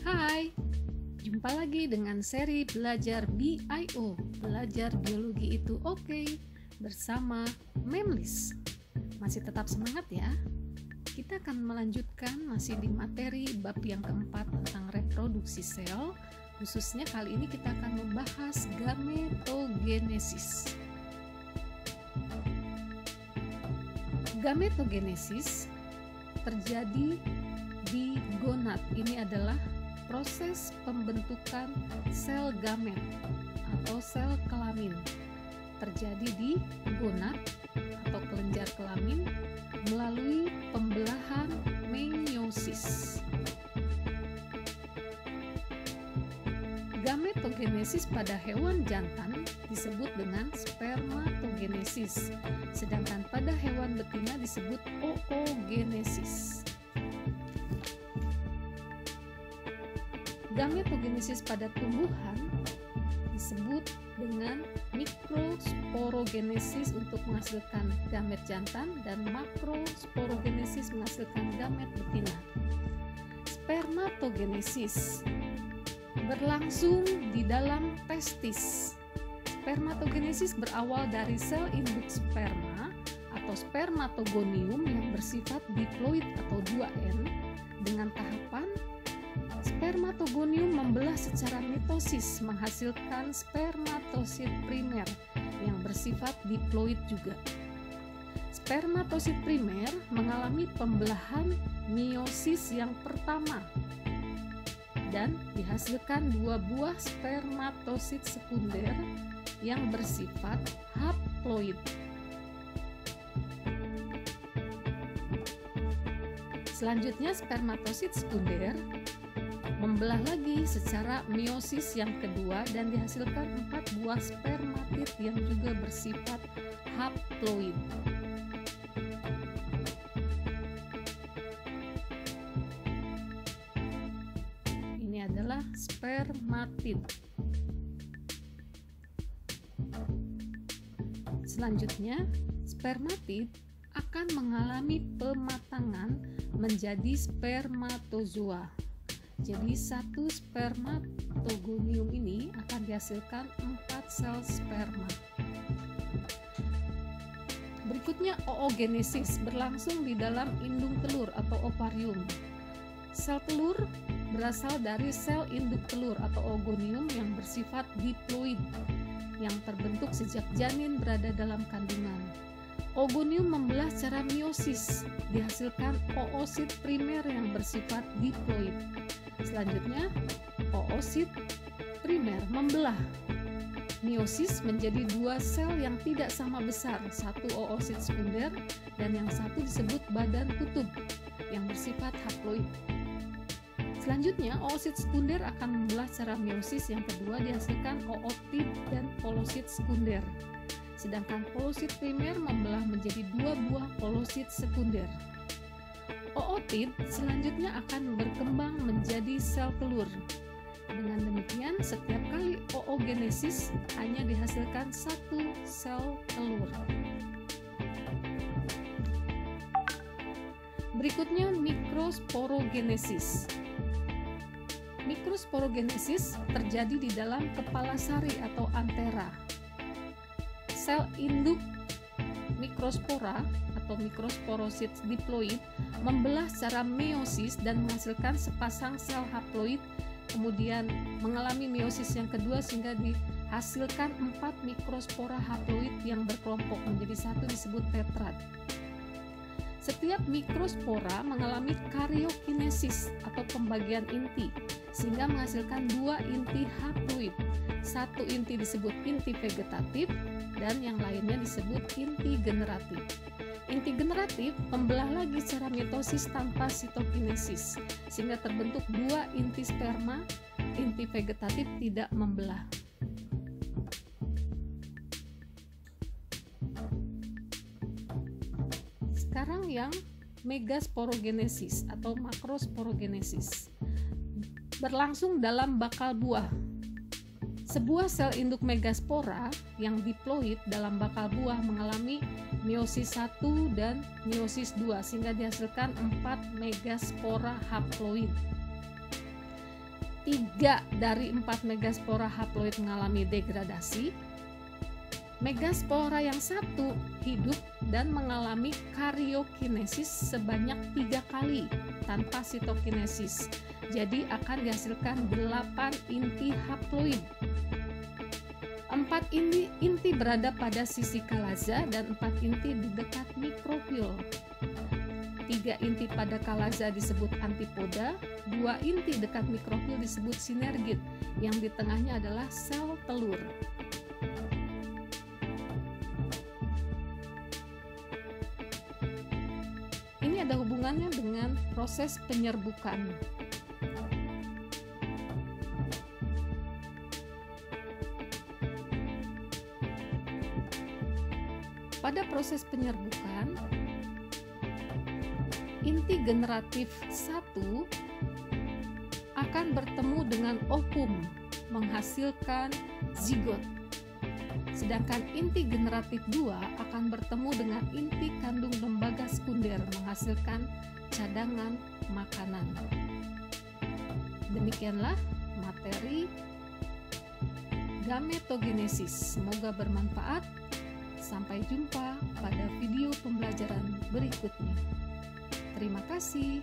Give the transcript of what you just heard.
Hai, jumpa lagi dengan seri Belajar BIO, Belajar Biologi itu Oke, bersama Memlis. Masih tetap semangat ya? Kita akan melanjutkan masih di materi bab yang keempat tentang reproduksi sel. Khususnya kali ini kita akan membahas gametogenesis. Gametogenesis terjadi di gonad. Ini adalah proses pembentukan sel gamet atau sel kelamin. Terjadi di gonad atau kelenjar kelamin melalui pembelahan meiosis. Gametogenesis pada hewan jantan disebut dengan spermatogenesis, sedangkan pada hewan betina disebut oogenesis. Gametogenesis pada tumbuhan disebut dengan mikrosporogenesis untuk menghasilkan gamet jantan dan makrosporogenesis menghasilkan gamet betina. Spermatogenesis berlangsung di dalam testis. Spermatogenesis berawal dari sel induk sperma atau spermatogonium yang bersifat diploid atau 2N dengan tahapan spermatogonium membelah secara mitosis menghasilkan spermatosit primer yang bersifat diploid juga. Spermatosit primer mengalami pembelahan meiosis yang pertama dan dihasilkan dua buah spermatosit sekunder yang bersifat haploid. Selanjutnya spermatosit sekunder membelah lagi secara meiosis yang kedua dan dihasilkan 4 buah spermatid yang juga bersifat haploid. Ini adalah spermatid. Selanjutnya, spermatid akan mengalami pematangan menjadi spermatozoa. Jadi satu spermatogonium ini akan dihasilkan 4 sel sperma. Berikutnya oogenesis berlangsung di dalam indung telur atau ovarium. Sel telur berasal dari sel induk telur atau oogonium yang bersifat diploid yang terbentuk sejak janin berada dalam kandungan. Oogonium membelah secara meiosis, dihasilkan oosit primer yang bersifat diploid. Selanjutnya, oosit primer membelah meiosis menjadi 2 sel yang tidak sama besar, satu oosit sekunder dan yang satu disebut badan kutub yang bersifat haploid. Selanjutnya, oosit sekunder akan membelah secara meiosis yang kedua dihasilkan ootid dan polosit sekunder. Sedangkan polosit primer membelah menjadi 2 buah polosit sekunder. Ootid selanjutnya akan berkembang menjadi sel telur. Dengan demikian, setiap kali oogenesis hanya dihasilkan 1 sel telur. Berikutnya mikrosporogenesis. Mikrosporogenesis terjadi di dalam kepala sari atau antera. Sel induk mikrospora atau mikrosporosit diploid membelah secara meiosis dan menghasilkan sepasang sel haploid, kemudian mengalami meiosis yang kedua sehingga dihasilkan 4 mikrospora haploid yang berkelompok menjadi satu disebut tetrad. Setiap mikrospora mengalami karyokinesis atau pembagian inti sehingga menghasilkan 2 inti haploid. Satu inti disebut inti vegetatif dan yang lainnya disebut inti generatif. Inti generatif membelah lagi secara mitosis tanpa sitokinesis sehingga terbentuk 2 inti sperma. Inti vegetatif tidak membelah. Sekarang yang megasporogenesis atau makrosporogenesis berlangsung dalam bakal buah. Sebuah sel induk megaspora yang diploid dalam bakal buah mengalami meiosis 1 dan meiosis 2 sehingga dihasilkan 4 megaspora haploid. 3 dari 4 megaspora haploid mengalami degradasi, megaspora yang satu hidup dan mengalami karyokinesis sebanyak 3 kali tanpa sitokinesis. Jadi akan dihasilkan 8 inti haploid. 4 inti berada pada sisi kalaza dan 4 inti di dekat mikrofil. 3 inti pada kalaza disebut antipoda, 2 inti dekat mikrofil disebut sinergit, yang di tengahnya adalah sel telur. Ini ada hubungannya dengan proses penyerbukan. Pada proses penyerbukan, inti generatif 1 akan bertemu dengan ovum menghasilkan zigot. Sedangkan inti generatif 2 akan bertemu dengan inti kandung lembaga sekunder menghasilkan cadangan makanan. Demikianlah materi gametogenesis. Semoga bermanfaat. Sampai jumpa pada video pembelajaran berikutnya. Terima kasih.